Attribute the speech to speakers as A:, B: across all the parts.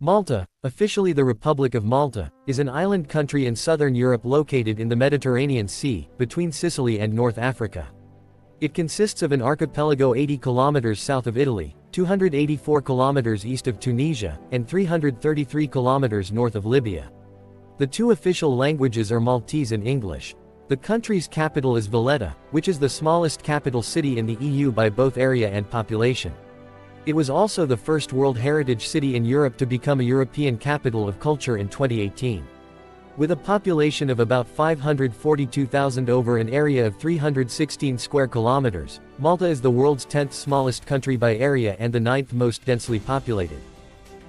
A: Malta, officially the Republic of Malta, is an island country in southern Europe located in the Mediterranean Sea, between Sicily and North Africa. It consists of an archipelago 80 kilometers south of Italy, 284 kilometers east of Tunisia, and 333 kilometers north of Libya. The two official languages are Maltese and English. The country's capital is Valletta, which is the smallest capital city in the EU by both area and population. It was also the first World Heritage City in Europe to become a European Capital of Culture in 2018. With a population of about 542,000 over an area of 316 square kilometers, Malta is the world's 10th smallest country by area and the 9th most densely populated.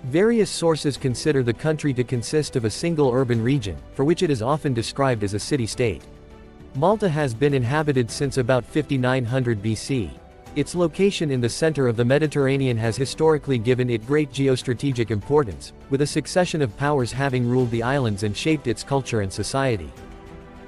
A: Various sources consider the country to consist of a single urban region, for which it is often described as a city-state. Malta has been inhabited since about 5900 BC. Its location in the center of the Mediterranean has historically given it great geostrategic importance, with a succession of powers having ruled the islands and shaped its culture and society.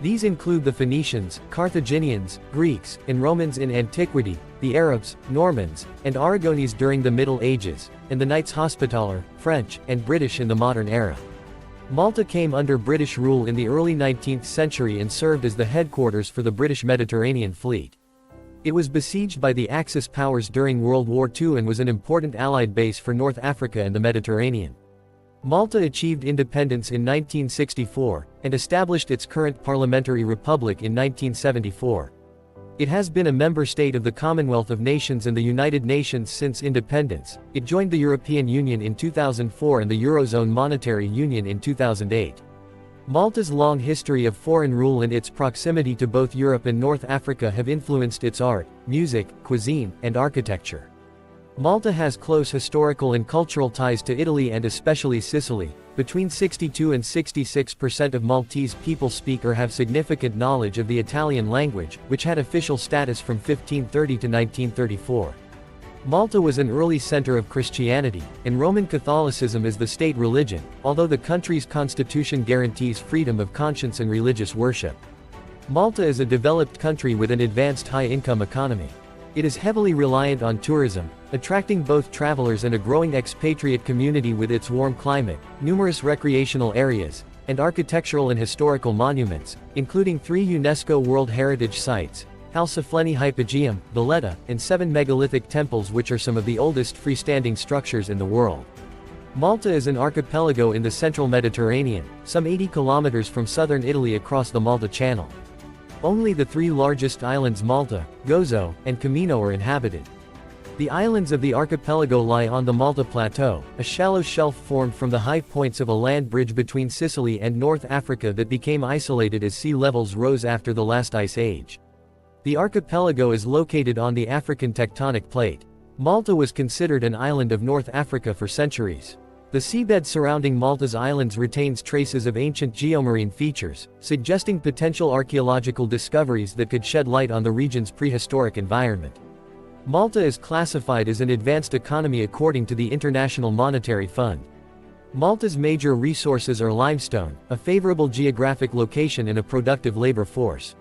A: These include the Phoenicians, Carthaginians, Greeks, and Romans in antiquity, the Arabs, Normans, and Aragonese during the Middle Ages, and the Knights Hospitaller, French, and British in the modern era. Malta came under British rule in the early 19th century and served as the headquarters for the British Mediterranean Fleet. It was besieged by the Axis powers during World War II and was an important Allied base for North Africa and the Mediterranean. Malta achieved independence in 1964, and established its current parliamentary republic in 1974. It has been a member state of the Commonwealth of Nations and the United Nations since independence. It joined the European Union in 2004 and the Eurozone Monetary Union in 2008. Malta's long history of foreign rule and its proximity to both Europe and North Africa have influenced its art, music, cuisine, and architecture. Malta has close historical and cultural ties to Italy and especially Sicily. Between 62 and 66% of Maltese people speak or have significant knowledge of the Italian language, which had official status from 1530 to 1934. Malta was an early center of Christianity, and Roman Catholicism is the state religion, although the country's constitution guarantees freedom of conscience and religious worship. Malta is a developed country with an advanced high-income economy. It is heavily reliant on tourism, attracting both travelers and a growing expatriate community with its warm climate, numerous recreational areas, and architectural and historical monuments, including 3 UNESCO World Heritage Sites, Halsafleni Hypogeum, Valletta, and 7 megalithic temples which are some of the oldest freestanding structures in the world. Malta is an archipelago in the central Mediterranean, some 80 kilometers from southern Italy across the Malta Channel. Only the 3 largest islands Malta, Gozo, and Comino are inhabited. The islands of the archipelago lie on the Malta Plateau, a shallow shelf formed from the high points of a land bridge between Sicily and North Africa that became isolated as sea levels rose after the last ice age. The archipelago is located on the African tectonic plate. Malta was considered an island of North Africa for centuries. The seabed surrounding Malta's islands retains traces of ancient geomarine features, suggesting potential archaeological discoveries that could shed light on the region's prehistoric environment. Malta is classified as an advanced economy according to the International Monetary Fund. Malta's major resources are limestone, a favorable geographic location and a productive labor force.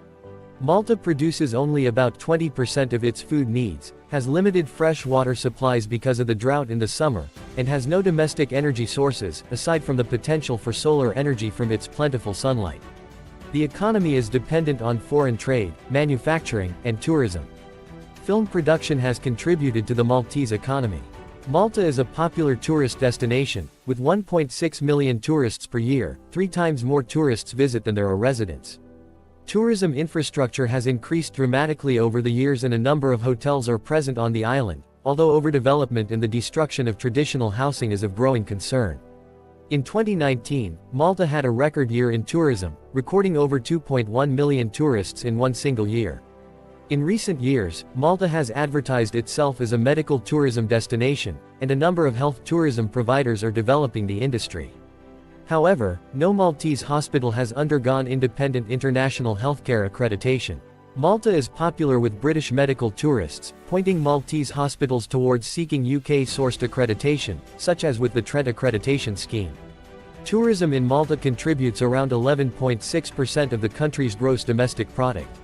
A: Malta produces only about 20% of its food needs, has limited fresh water supplies because of the drought in the summer, and has no domestic energy sources, aside from the potential for solar energy from its plentiful sunlight. The economy is dependent on foreign trade, manufacturing, and tourism. Film production has contributed to the Maltese economy. Malta is a popular tourist destination, with 1.6 million tourists per year, 3 times more tourists visit than there are residents. Tourism infrastructure has increased dramatically over the years and a number of hotels are present on the island, although overdevelopment and the destruction of traditional housing is of growing concern. In 2019, Malta had a record year in tourism, recording over 2.1 million tourists in one single year. In recent years, Malta has advertised itself as a medical tourism destination, and a number of health tourism providers are developing the industry. However, no Maltese hospital has undergone independent international healthcare accreditation. Malta is popular with British medical tourists, pointing Maltese hospitals towards seeking UK-sourced accreditation, such as with the Trent accreditation scheme. Tourism in Malta contributes around 11.6% of the country's gross domestic product.